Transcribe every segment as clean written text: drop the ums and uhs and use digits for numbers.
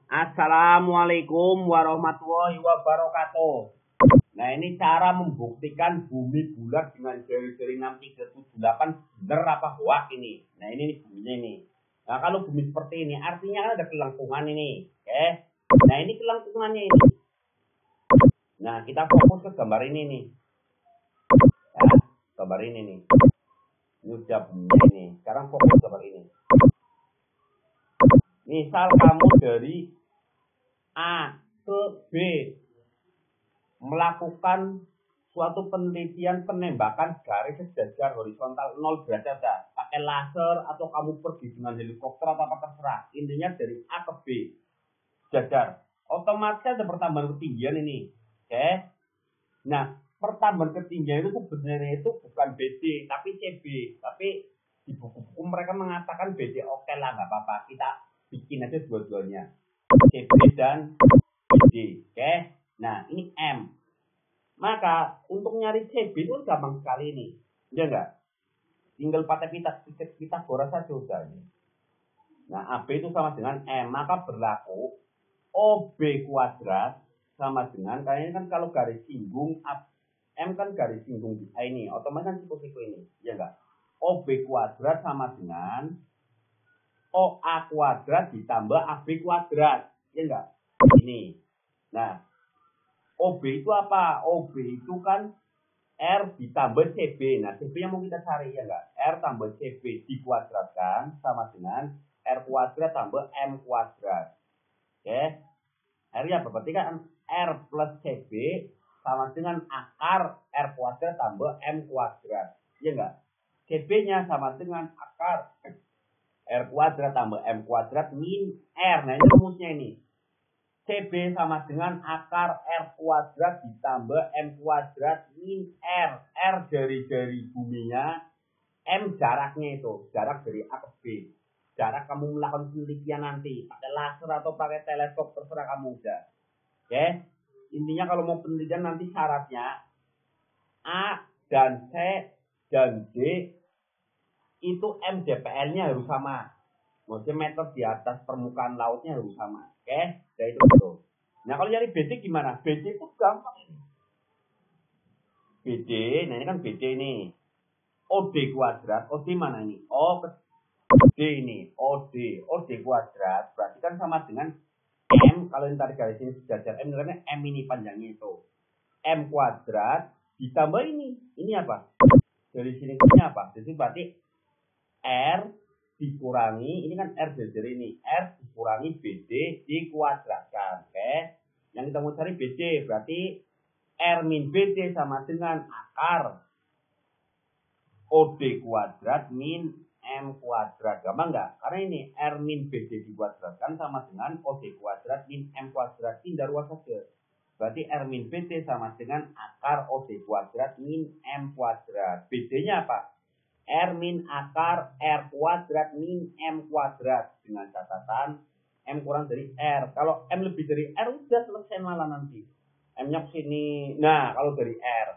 Assalamualaikum warahmatullahi wabarakatuh. Nah, ini cara membuktikan bumi bulat dengan jari-jari 6, 3, 7, 8 benar apa hoak ini. Nah, ini buminya ini. Nah, kalau bumi seperti ini artinya kan ada kelengkungan ini. Oke. Nah, ini kelengkungannya ini. Nah, kita fokus ke gambar ini nih. Nah, gambar ini nih. Ini udah buminya ini. Sekarang fokus gambar ini. Misal kamu dari A ke B melakukan suatu penelitian penembakan garis sejajar horizontal 0 derajat pakai laser atau kamu pergi dengan helikopter atau apa terserah. Intinya dari A ke B sejajar. Otomatis ada pertambahan ketinggian ini. Oke. Nah, pertambahan ketinggian itu sebenarnya itu bukan BD tapi CB. Tapi di buku-buku mereka mengatakan BD. Oke lah, nggak apa-apa. Kita bikin aja dua-duanya. CB dan BD. Oke. Nah, ini M. Maka untuk nyari CB itu gampang sekali ini. Ya enggak? Tinggal pakai Pitagoras saja udah ini. Nah, AB itu sama dengan M. Maka berlaku OB kuadrat sama dengan, kayaknya kan kalau garis singgung M kan garis singgung di A ini. Otomatis kan siku-siku ini. Ya enggak? OB kuadrat sama dengan OA kuadrat ditambah AB kuadrat. Ya enggak? Ini. Nah, OB itu apa? OB itu kan R ditambah CB. Nah, CB yang mau kita cari ya enggak? R tambah CB dikuadratkan sama dengan R kuadrat tambah M kuadrat. Oke. R ya berarti kan R plus CB sama dengan akar R kuadrat tambah M kuadrat. Ya enggak? CB-nya sama dengan akar R kuadrat tambah M kuadrat min R. Nah, ini rumusnya ini. CB sama dengan akar R kuadrat ditambah M kuadrat min R. R jari-jari buminya, M jaraknya itu. Jarak dari A ke B. Jarak kamu melakukan penelitian nanti. Pakai laser atau pakai teleskop, terserah kamu udah. Oke. Intinya kalau mau penelitian nanti syaratnya A dan C dan D itu MJPL-nya harus sama. Maksudnya meter di atas permukaan lautnya harus sama. Oke, jadi itu betul. Nah, kalau nyari BD gimana? BD itu gampang ini. BD, nah ini kan BD ini. OD kuadrat, OD mana ini? O ke D ini, OD. OD kuadrat berarti kan sama dengan M. Kalau yang tadi garis ini sejajar M, karena M ini panjangnya itu. M kuadrat ditambah ini. Ini apa? Dari sini ini apa? Jadi berarti R dikurangi, ini kan R jajar ini, R dikurangi BD dikuadratkan. Oke. Yang kita mau cari BD, berarti R min BD sama dengan akar OD kuadrat min M kuadrat. Gampang nggak? Karena ini R min BD dikuadratkan sama dengan OD kuadrat min M kuadrat. Pindah ruas saja. Berarti R min BD sama dengan akar OD kuadrat min M kuadrat. BD-nya apa? R min akar R kuadrat min M kuadrat. Dengan catatan M kurang dari R. Kalau M lebih dari R udah selesai malah nanti. M-nya sini. Nah, kalau dari R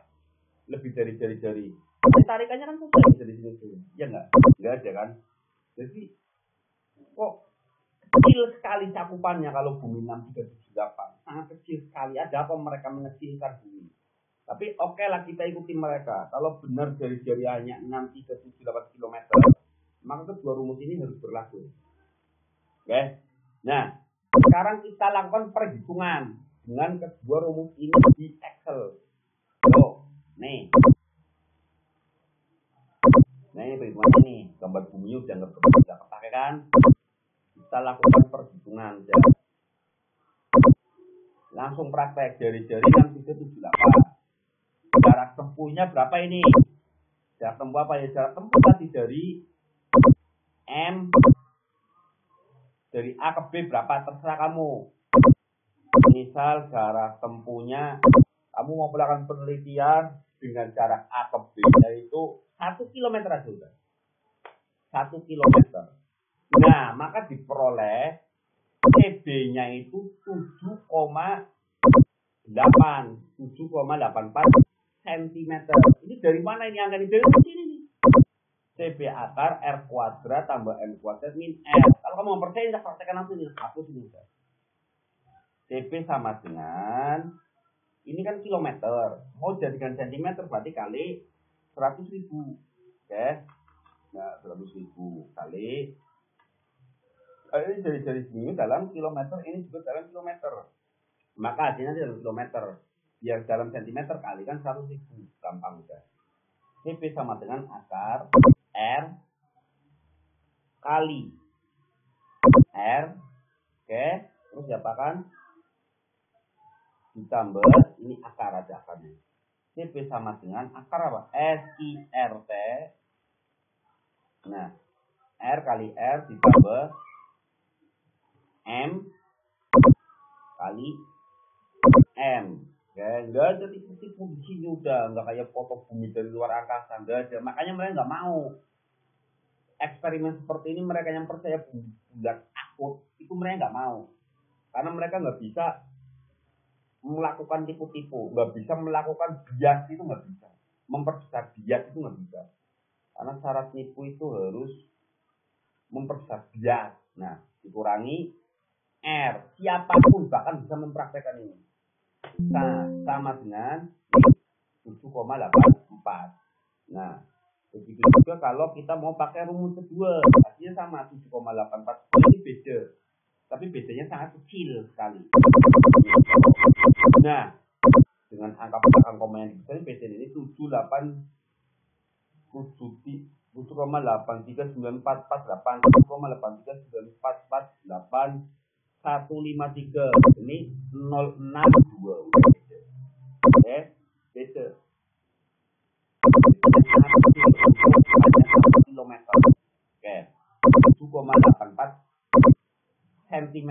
lebih dari jari-jari. Tarikannya kan susah dari sini tuh. Ya enggak? Enggak ada kan? Jadi kok kecil sekali cakupannya kalau bumi 6378. Sangat kecil sekali. Ada apa mereka mengecilkan bumi? Tapi oke lah kita ikuti mereka. Kalau benar jari-jari hanya 6, 3, 7, 8 km, maka kedua rumus ini harus berlaku. Oke. Nah, sekarang kita lakukan perhitungan dengan kedua rumus ini di Excel. Loh, nih. Nah, ini perhitungannya nih. Gambar bumi udah nggak kepake kan? Kita lakukan perhitungan aja. Langsung praktek jari-jari 6, 3, 7, 8. Jarak tempuhnya berapa ini? Jarak tempuh apa ya? Jarak tempuh tadi dari M dari A ke B berapa? Terserah kamu. Misal jarak tempuhnya kamu mau melakukan penelitian dengan jarak A ke B yaitu 1 km aja udah. 1 km. Nah, maka diperoleh CB-nya itu 7,84 cm. Ini dari mana ini angka ini? Dari sini nih. CB akar R kuadrat tambah M kuadrat min R. Kalau kamu mau percaya, kita praktekkan langsung ini. Hapus ini. CP sama dengan, ini kan kilometer, mau jadikan sentimeter berarti kali 100.000. Oke, nah 100.000 kali, ini jari-jari sini dalam kilometer, ini juga dalam kilometer, maka hasilnya dalam kilometer. Biar dalam sentimeter kali kan 100.000, gampang udah. CP sama dengan akar R kali R, oke, terus diapakan? Ditambah, ini akar aja akarnya. CP sama dengan akar apa? SIRT. Nah, R kali R ditambah M kali M. Ya, enggak ada tipu-tipu di sini udah, enggak kayak foto bumi dari luar angkasa, enggak ada. Makanya mereka enggak mau eksperimen seperti ini. Mereka yang percaya bulat akut itu mereka enggak mau, karena mereka enggak bisa melakukan tipu-tipu, enggak bisa melakukan bias, itu enggak bisa, memperbesar bias itu enggak bisa, karena syarat nipu itu harus memperbesar bias. Nah, dikurangi R, siapapun bahkan bisa mempraktekkan ini. Nah, sama dengan 7,84. Nah, begitu juga kalau kita mau pakai rumus kedua, hasilnya sama 7,84. Ini beda, tapi bedanya sangat kecil sekali. Nah, dengan angka belakang koma yang dibesarkan, beda ini 7,839448, 7,839448 153, ini 062. Oke, beda. Kilometer. Oke, 7,84 cm.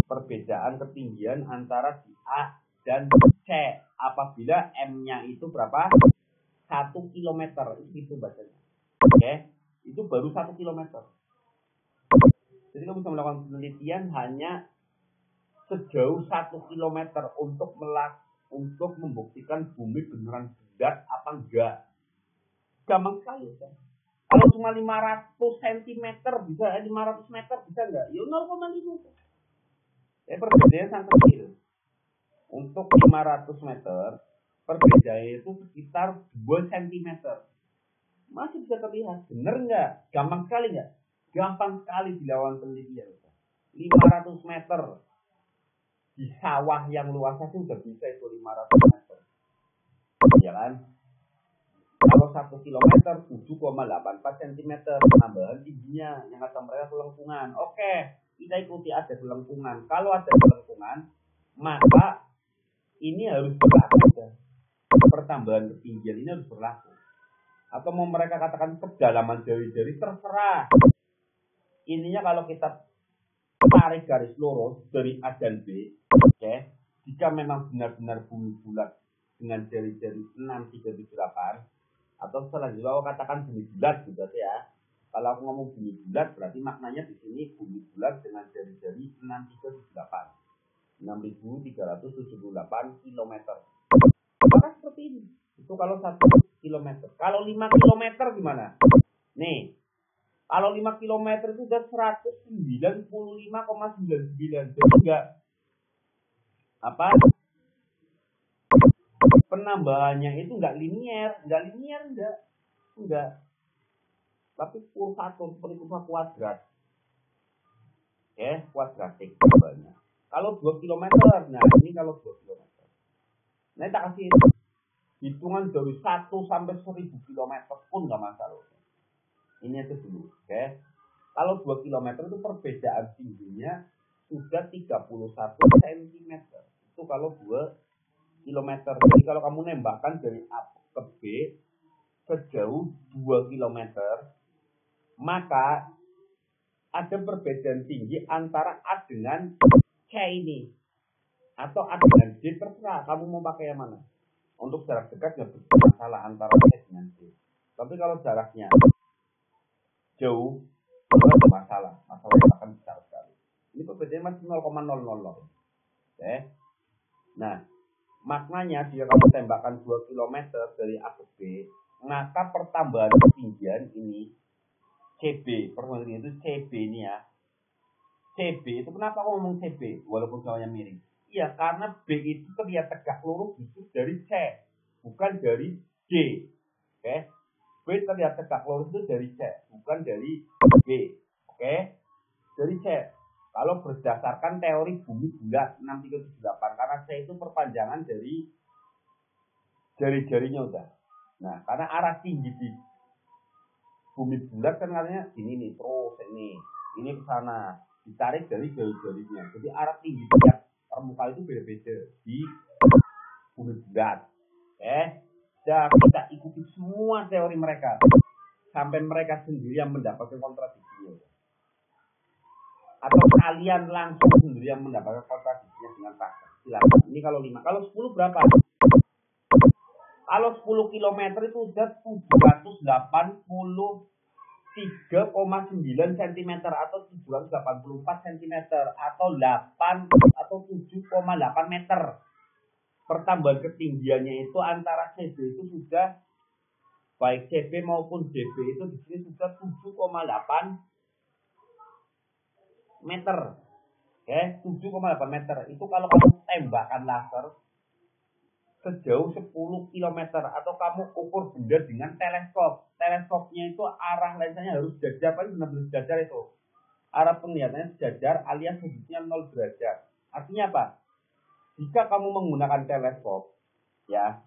Perbedaan ketinggian antara di A dan C apabila M-nya itu berapa? 1 km. Itu bacanya. Oke, itu baru 1 km. Jadi kamu bisa melakukan penelitian hanya sejauh 1 km untuk membuktikan bumi beneran bulat apa enggak. Gampang sekali kan? Kalau cuma 500 cm bisa, 500 meter bisa enggak? Ya 0,5. Perbedaannya sangat kecil. Untuk 500 meter perbedaannya itu sekitar 2 cm. Masih bisa terlihat. Bener enggak? Gampang sekali enggak? Gampang sekali dilakukan penelitian. 500 meter di sawah yang luasnya sudah bisa itu 500 meter. Ya kan? Kalau 1 km 7,84 cm penambahan tingginya yang kata mereka kelengkungan. Oke, kita ikuti ada kelengkungan. Kalau ada kelengkungan, maka ini harus berlaku. Pertambahan ketinggian ini harus berlaku. Atau mau mereka katakan kedalaman jari-jari, terserah. Ininya kalau kita tarik garis lurus dari A dan B, oke, jika memang benar-benar bumi bulat dengan jari-jari 6, 3, 7, 8, atau selanjutnya aku katakan bumi bulat gitu ya. Kalau aku ngomong bumi bulat berarti maknanya di sini bumi bulat dengan jari-jari 6, 3, 7, 8, 6.378 km. Maka seperti ini. Itu kalau 1 km. Kalau 5 km gimana? Nih, kalau 5 km itu udah 195,99. Jadi enggak apa? Penambahannya itu enggak linier, enggak. Tapi kurvatur seperti kurva kuadrat. Oke, kuadratik banyak. Kalau 2 km, nah ini kalau 2 km. Nah, kita kasih hitungan dari 1 sampai 1000 km pun enggak masalah. Ini aja dulu, oke. Kalau 2 km itu perbedaan tingginya sudah 31 cm. Itu kalau 2 km. Jadi kalau kamu nembakkan dari A ke B sejauh 2 km, maka ada perbedaan tinggi antara A dengan C ini. Atau A dengan D, terserah kamu mau pakai yang mana. Untuk jarak dekat nggak bermasalah antara C dengan D. Tapi kalau jaraknya jauh, itu ada masalah akan besar sekali. Ini perbedaannya masih 0,000. Oke. Nah, maknanya jika kamu tembakan 2 km dari A ke B, maka pertambahan ketinggian ini CB, perbedaannya itu CB ini ya. CB itu kenapa aku ngomong CB walaupun jauhnya miring? Iya, karena B itu terlihat tegak lurus justru dari C, bukan dari D. Oke. B terlihat tegak lurus itu dari C, bukan dari B. Oke. Dari C. Kalau berdasarkan teori bumi bulat 6378, karena C itu perpanjangan dari jari-jarinya udah. Nah, karena arah tinggi di bumi bulat kan katanya gini nih, terus ini ke sana, ditarik dari jari-jarinya. Jadi arah tinggi tiap permukaan itu beda-beda di bumi bulat. Kita ikuti semua teori mereka sampai mereka sendiri yang mendapatkan kontradiksi. Atau kalian langsung sendiri yang mendapatkan kontradiksinya dengan fakta. Silakan. Ini kalau 5. Kalau 10 berapa? Kalau 10 km itu sudah 783,9 cm atau 784 cm atau 8 atau 7,8 meter. Pertambahan ketinggiannya itu antara CB itu sudah baik CB maupun DB itu di sini sudah 7,8 meter. Oke, 7,8 meter. Itu kalau kamu tembakan laser sejauh 10 km atau kamu ukur benda dengan teleskop. Teleskopnya itu arah lensanya harus sejajar, paling benar-benar sejajar itu. Arah penglihatannya sejajar alias sudutnya 0 derajat. Artinya apa? Jika kamu menggunakan teleskop, ya,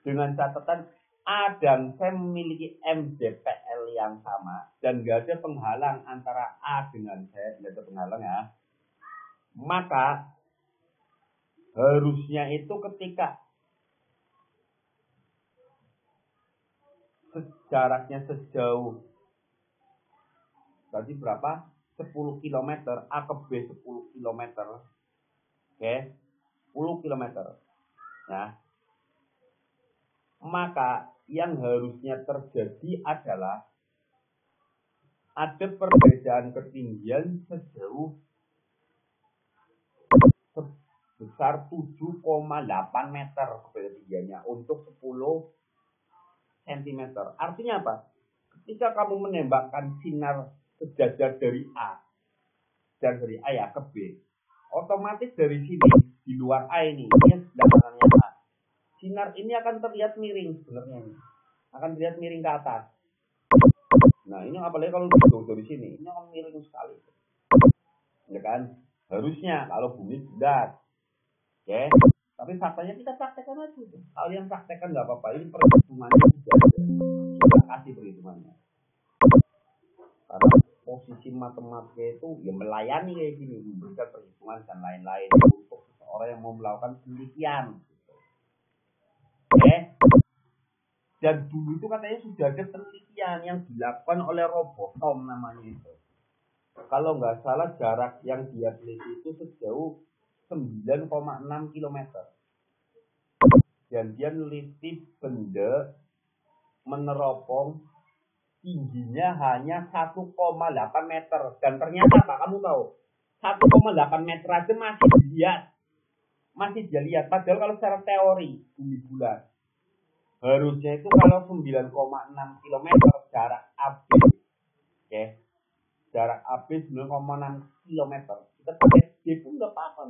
dengan catatan A dan C memiliki MDPL yang sama dan nggak ada penghalang antara A dengan C, nggak ada penghalang ya, maka harusnya itu ketika jaraknya sejauh tadi berapa? 10 km, A ke B 10 km. Oke, 10 km. Nah, maka yang harusnya terjadi adalah ada perbedaan ketinggian sejauh sebesar 7,8 meter ketinggiannya untuk 10 cm. Artinya apa? Ketika kamu menembakkan sinar sejajar dari A dan dari A ya ke B, otomatis dari sini di luar A ini sebelah kanannya A, sinar ini akan terlihat miring sebenarnya, akan terlihat miring ke atas. Nah, ini apalagi kalau dari sini, ini akan miring sekali, ya kan? Harusnya kalau bumi bulat, oke. Tapi faktanya kita praktekkan aja. Kalian praktekkan nggak apa-apa. Ini perhitungannya sudah ada. Kita kasih perhitungannya. Karena posisi matematika itu ya melayani kayak gini, memberikan perhitungan dan lain-lain untuk seseorang yang mau melakukan penelitian. Oke. Dan dulu itu katanya sudah ada penelitian yang dilakukan oleh Robotham namanya itu. Kalau nggak salah jarak yang dia teliti itu sejauh 9,6 km. Dan dia neliti benda meneropong tingginya hanya 1,8 meter. Dan ternyata apa? Kamu tahu? 1,8 meter aja masih dia lihat. Padahal kalau secara teori bumi bulat harusnya itu kalau 9,6 km jarak AB, oke, jarak AB 9,6 km, kita pakai D pun nggak apa-apa.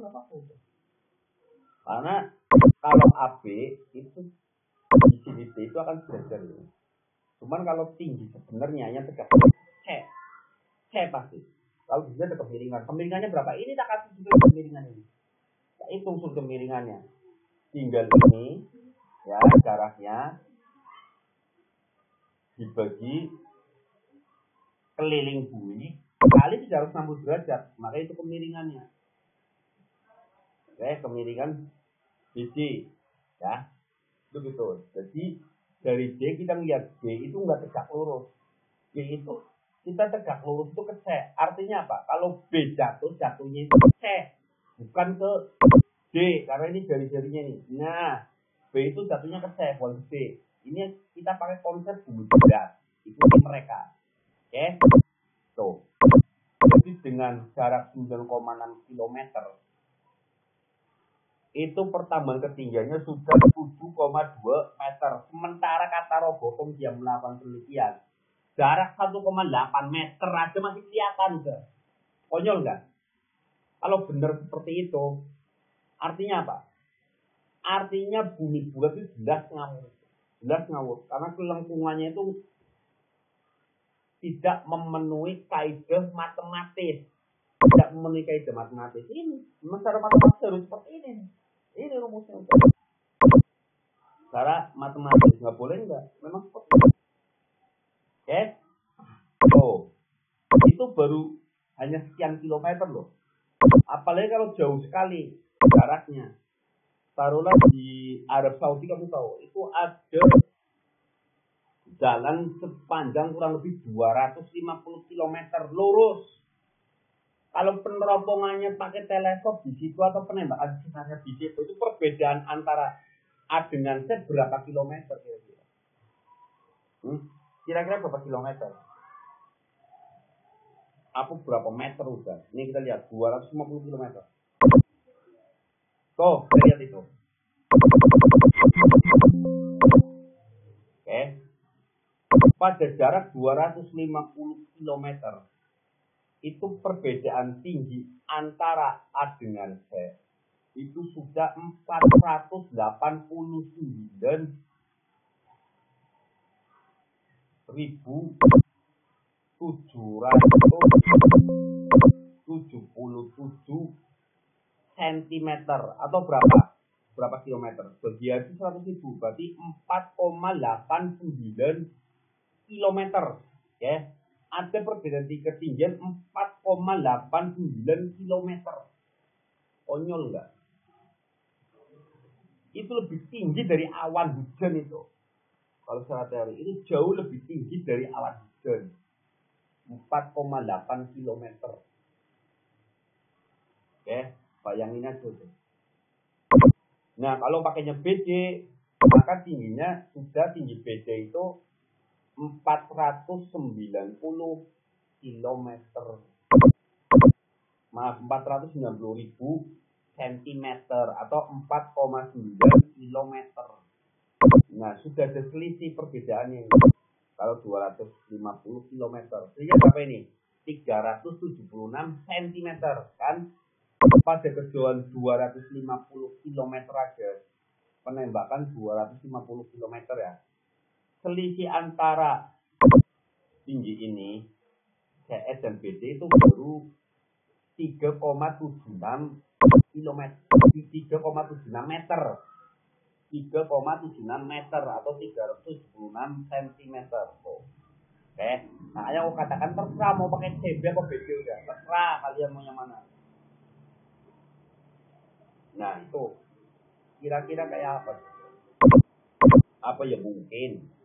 Karena kalau AB itu di sini D itu akan sejajar. Cuman kalau tinggi sebenarnya yang tegak C pasti. Kalau bisa ada kemiringan. Kemiringannya berapa? Ini tak kasih juga kemiringan ini. Kita hitung unsur kemiringannya. Tinggal ini ya jaraknya dibagi keliling bumi kali 360 derajat, maka itu kemiringannya. Oke, kemiringan BC ya. Itu betul. Jadi dari D kita lihat B itu enggak tegak lurus. B itu kita tegak lurus itu ke C. Artinya apa? Kalau B jatuhnya itu ke C, bukan ke D, karena ini jari-jarinya nih. Nah, B itu jatuhnya ke C, bukan ke B. Ini kita pakai konsep bumi bulat. Ikuti mereka. Oke? Tuh. Jadi dengan jarak 9,6 km itu pertambahan ketinggiannya sudah 7,2 meter. Sementara kata Robotham dia melakukan penelitian, jarak 1,8 meter aja masih kelihatan. Konyol nggak? Kalau benar seperti itu, artinya apa? Artinya bumi bulat itu jelas ngawur. Jelas ngawur. Karena kelengkungannya itu tidak memenuhi kaidah matematis. Tidak memenuhi kaidah matematis. Ini, memang secara matematis harus seperti ini. Ini rumusnya. Secara matematis nggak boleh nggak? Memang seperti itu. Oke? Oh, itu baru hanya sekian kilometer loh. Apalagi kalau jauh sekali jaraknya. Taruhlah di Arab Saudi, kamu tahu itu ada jalan sepanjang kurang lebih 250 km lurus. Kalau peneropongannya pakai teleskop di situ atau penembakan sinarnya di situ, itu perbedaan antara A dengan Z berapa kilometer kira-kira? Kira-kira berapa kilometer? Apa berapa meter udah? Ini kita lihat 250 km. Tuh, kita lihat itu. Oke. Pada jarak 250 km itu perbedaan tinggi antara A dengan Z itu sudah 489.777 cm atau berapa kilometer? Bagian 100.000 berarti 4,89 kilometer. Ya. Ada perbedaan di ketinggian 4,89 kilometer. Konyol enggak? Itu lebih tinggi dari awan hujan itu. Kalau secara teori itu jauh lebih tinggi dari awan hujan. 4,8 kilometer. Oke, bayangin aja tuh. Nah, kalau pakainya BD, maka tingginya sudah tinggi BD itu 490 km. Maaf, 490.000 cm atau 4,9 km. Nah, sudah ada selisih perbedaannya ini. Kalau 250 km. Sehingga berapa ini? 376 cm kan? Pada kejauhan 250 km aja. Penembakan 250 km ya. Selisih antara tinggi ini CS dan BD itu baru 3,76 km, 3,76 meter, 3,76 meter atau 376 cm. Oke, nah yang aku katakan terserah mau pakai CB atau BD udah, terserah kalian mau yang mana. Nah itu kira-kira kayak apa? Apa ya mungkin?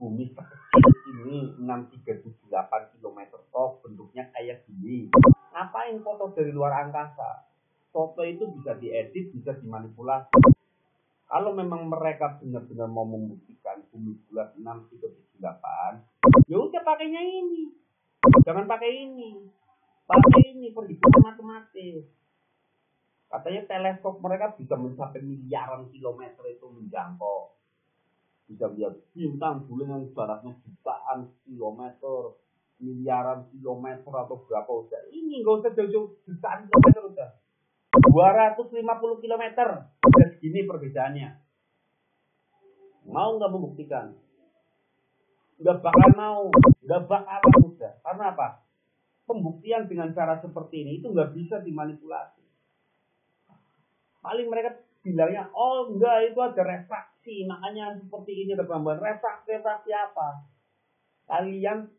Bumi sekecil ini 6378 km toh bentuknya kayak gini. Ngapain foto dari luar angkasa? Foto itu bisa diedit, bisa dimanipulasi. Kalau memang mereka benar-benar mau membuktikan bumi bulat 6378, ya udah pakainya ini. Jangan pakai ini. Pakai ini perhitungan matematis. Katanya teleskop mereka bisa mencapai miliaran kilometer itu menjangkau. Bisa lihat bintang bulan yang jaraknya jutaan kilometer, miliaran kilometer atau berapa udah. Ini nggak usah jauh-jauh jutaan kilometer udah. 250 kilometer udah segini perbedaannya. Mau nggak membuktikan? Nggak bakal mau, nggak bakal udah. Karena apa? Pembuktian dengan cara seperti ini itu nggak bisa dimanipulasi. Paling mereka bilangnya, oh enggak itu ada refraksi, makanya seperti ini ada gambar refraksi apa? Kalian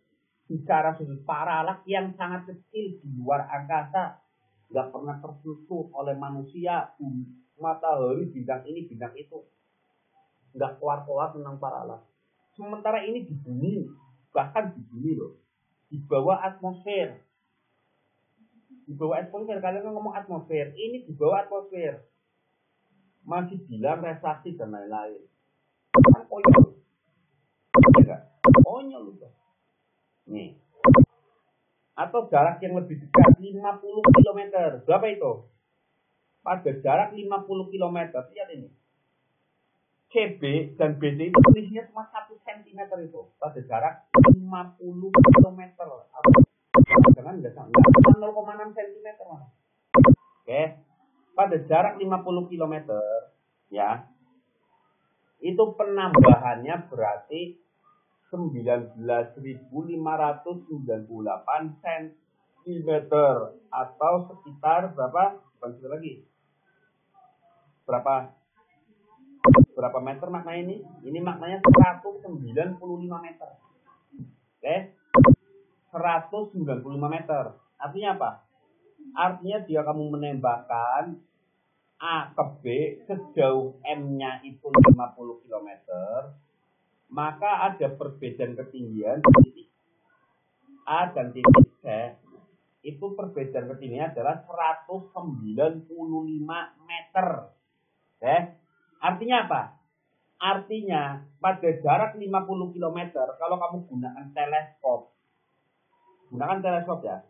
bicara sudut paralak yang sangat kecil di luar angkasa, nggak pernah tersentuh oleh manusia, matahari bintang ini bintang itu, nggak keluar tentang paralak. Sementara ini di bumi, bahkan di bumi loh, di bawah atmosfer, kalian ngomong atmosfer, ini di bawah atmosfer. Masih bilang refraksi dan lain-lain. Kan konyol. Enggak? Konyol udah. Nih. Atau jarak yang lebih dekat 50 km. Berapa itu? Pada jarak 50 km, lihat ini. CB dan BD itu selisihnya cuma 1 cm itu. Pada jarak 50 km. Jangan enggak sama 0,6 cm. Oke. Pada jarak 50 km ya. Itu penambahannya berarti 19.598 cm atau sekitar berapa? Bukan lagi. Berapa meter maknanya ini? Ini maknanya 195 meter. Oke. 195 meter. Artinya apa? Artinya jika kamu menembakkan A ke B sejauh M-nya itu 50 km, maka ada perbedaan ketinggian di titik A dan titik C. Itu perbedaan ketinggiannya adalah 195 meter. Oke. Artinya apa? Artinya pada jarak 50 km kalau kamu gunakan teleskop ya.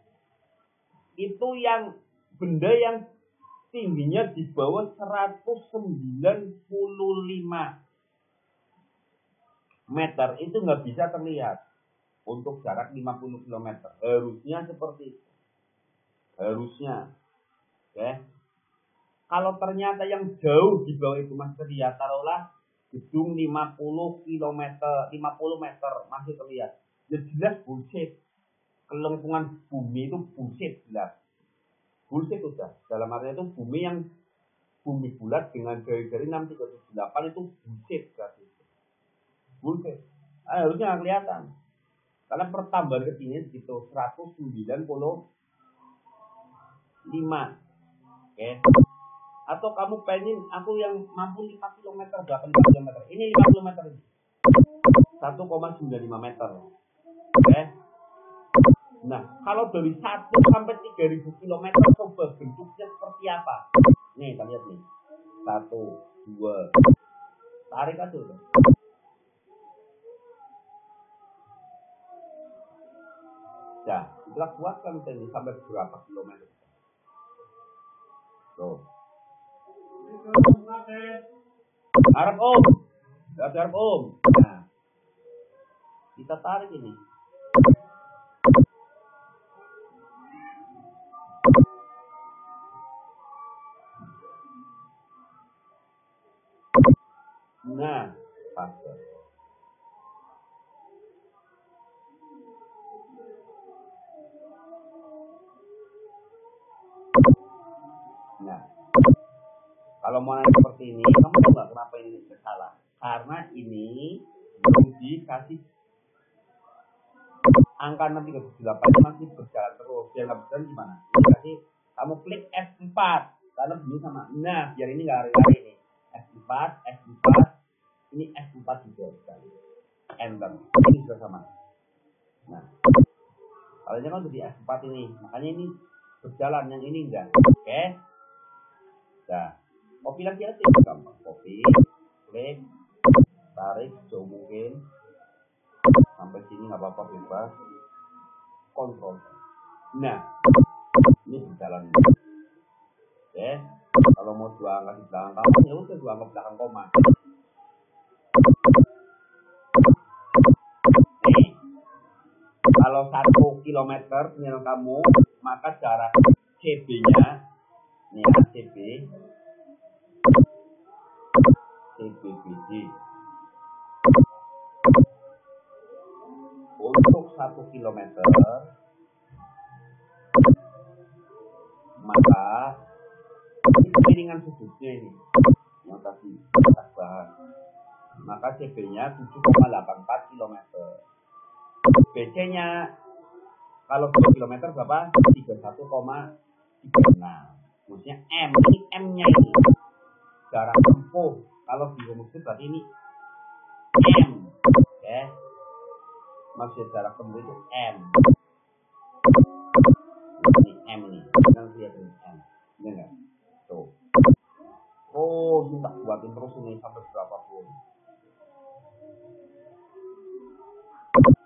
Itu yang benda yang tingginya di bawah 195 meter itu nggak bisa terlihat untuk jarak 50 km. Harusnya seperti itu. Harusnya. Oke. Kalau ternyata yang jauh di bawah itu masih terlihat, taruhlah gedung 50 km, 50 meter masih terlihat. Ya jelas bullshit. Kelengkungan bumi itu bullshit jelas. Bullshit udah. Dalam artinya itu bumi bulat dengan garis-garis 6378 itu bullshit berarti. Bullshit. Harusnya nggak kelihatan. Karena pertambahan ketinggian segitu 195. Oke. Atau kamu pengen aku yang mampu 5 km, 8 km. Ini 50 meter ini. 1,95 meter. Oke. Nah, kalau dari 1 sampai 3.000 km coba bentuknya seperti apa? Nih, kita lihat nih. 1, 2. Tarik aja tuh. Nah, itulah kuatkan ini sampai berapa kilometer. Tuh. Harap om. Harap om. Nah, kita tarik ini. Nah, pas. Nah, kalau mau nanya seperti ini, kamu tahu nggak kenapa ini salah? Karena ini belum dikasih angka 638 masih berjalan terus. Biar nggak berjalan gimana? Dikasih kamu klik F4 karena bunyi sama. Nah, biar ini nggak lari-lari nih. F4, ini F4 juga sekali. Enter. Ini juga sama. Nah, kalau ini kan udah di F4 ini, makanya ini berjalan, yang ini enggak. Oke? Nah, copy lagi aja, gampang. Copy, klik, tarik, jauh mungkin. Sampai sini nggak apa-apa, bebas. Kontrol. Nah, ini berjalan. Oke? Kalau mau dua angka di belakang kamu, ya udah dua angka belakang koma. Kalau 1 km dengan kamu, maka jarak CB-nya, ini ya, CBBD. Untuk 1 km, maka piringan sudutnya ini, yang tadi kita bahas, maka CB-nya 7,84 km. BC-nya kalau 2 km berapa? 31,36. Maksudnya M, ini M-nya ini. Jarak tempuh. Kalau dirumuskan berarti ini M. Oke. Maksud jarak tempuh itu M. Ini M nih. Kita lihat ini M. Ini enggak? Tuh. Oh, kita buatin terus ini sampai berapapun.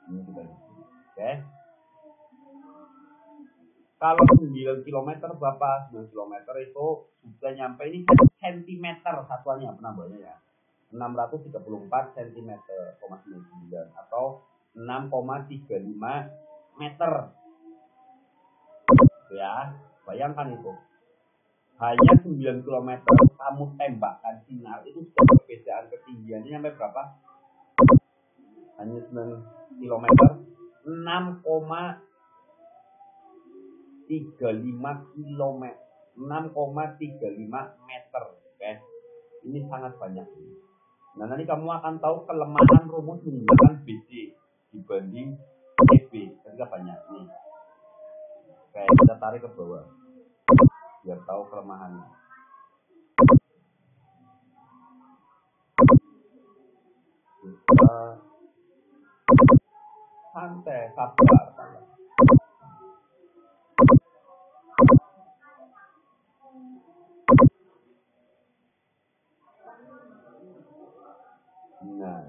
Ini kita lihat. Oke. Kalau 9 km berapa? 9 km itu sudah nyampe ini cm satuannya penambahannya ya. 634 cm, 99 atau 6,35 meter. Ya, bayangkan itu. hanya 9 km kamu tembakkan sinar, itu sudah perbedaan ketinggiannya sampai berapa? Hanya 9 km, 6,35 km, 6,35 meter. Oke, ini sangat banyak. Nah, nanti kamu akan tahu kelemahan rumus menggunakan BC dibanding CB ketika banyak nih. Oke, kita tarik ke bawah biar tahu kelemahannya. Kita santai, sabar. Nah,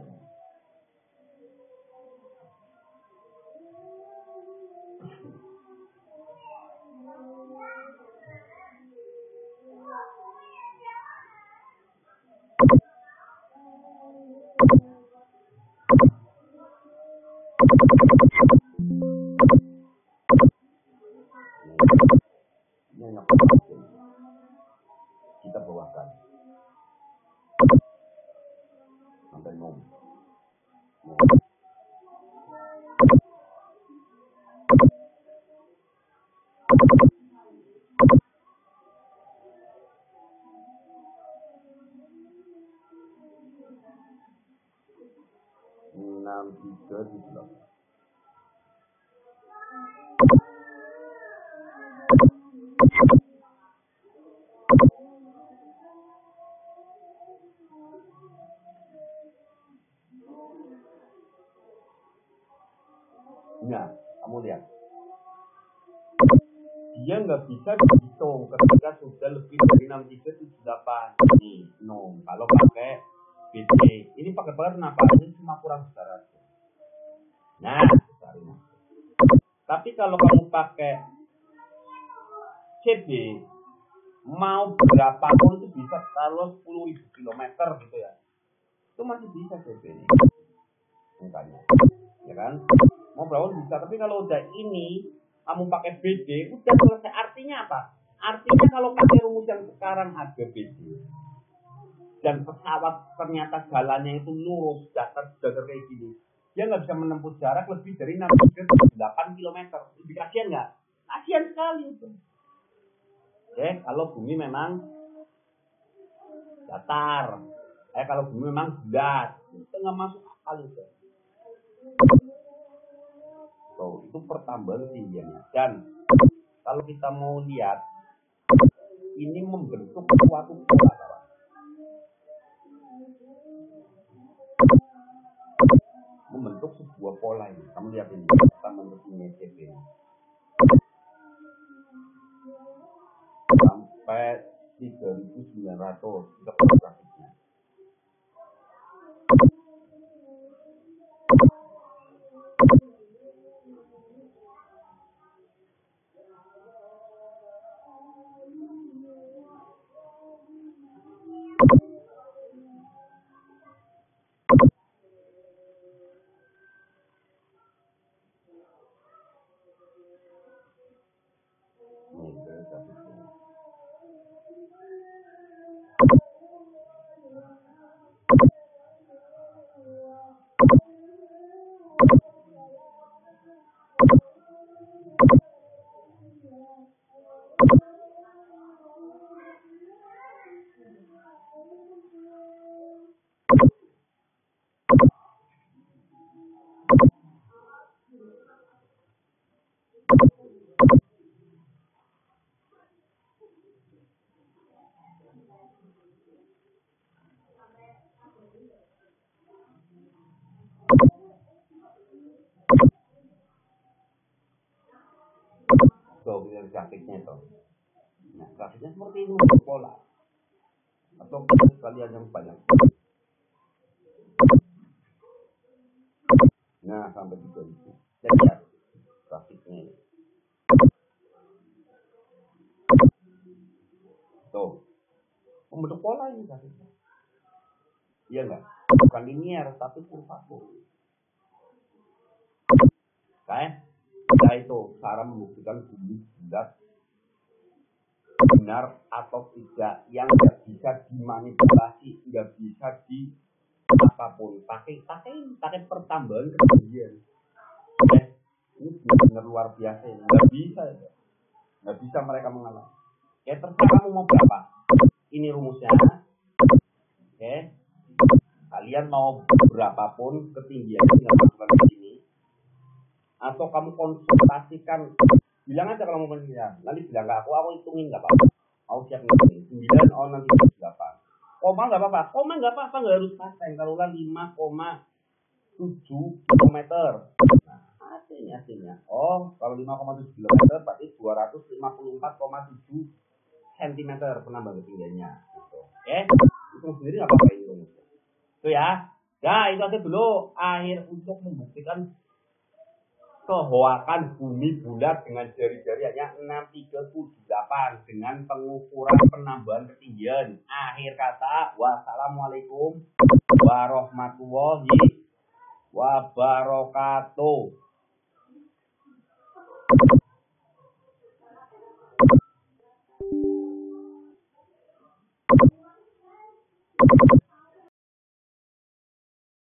ini hanya kita bawahkan sampai nom. 63 di belakang. Nah, kamu lihat. Dia nggak bisa dihitung ketika sudah lebih dari 6378. Nih, no. Kalau pakai BC, ini pakai banget kenapa? Ini cuma kurang besar aja. Nah, cari. Tapi kalau kamu pakai CB, mau berapapun itu bisa, kalau 10.000 km gitu ya, itu masih bisa CB ini. Makanya, ya kan? Mau berapa bisa, tapi kalau udah ini kamu pakai BD udah selesai. Artinya apa? Artinya kalau pakai rumus yang sekarang ada BD dan pesawat ternyata jalannya itu lurus datar kayak gini, dia nggak bisa menempuh jarak lebih dari 68 km. Lebih kasihan nggak? Kasihan sekali itu. Oke, kalau bumi memang datar, kalau bumi memang bulat, itu nggak masuk akal itu. So, itu pertambahan ketinggiannya. Dan kalau kita mau lihat, ini membentuk suatu pola. Membentuk sebuah pola ini. Kamu lihat ini, kita membentuk ini CP. Sampai 3.900 kita grafiknya. So, lihat grafiknya itu. Nah, grafiknya seperti ini, pola. Atau kalian yang banyak. Nah, sampai 3.000. Lihat grafiknya ini. Tuh, membentuk pola ini grafiknya. Iya nggak? Bukan linear, tapi kurvatur. Nah itu cara membuktikan bumi bulat benar atau tidak, yang nggak bisa dimanipulasi, nggak bisa di apapun, pakai pertambahan ketinggian. Oke, ini benar-benar luar biasa, nggak bisa mereka mengalah. Oke, terserah kamu mau berapa. Ini rumusnya. Oke, kalian mau berapapun ketinggiannya tinggal masukkan di sini, atau kamu konsultasikan, bilang aja kalau mau penelitian, nanti bilang ke aku hitungin nggak apa-apa. Aku siap ngitungin 9 nanti 8. Koma nggak apa-apa, nggak harus pasang. Kalau 5,7 kilometer. Nah, hasilnya. Oh, kalau 5,7 kilometer berarti 254,7 cm penambah ketinggiannya. Gitu. Oke, hitung sendiri nggak apa-apa itu. Itu ya. Nah, itu aja dulu akhir untuk membuktikan kehoakan bumi bulat dengan jari-jari hanya 6378 dengan pengukuran penambahan ketinggian. Akhir kata, wassalamualaikum warahmatullahi wabarakatuh.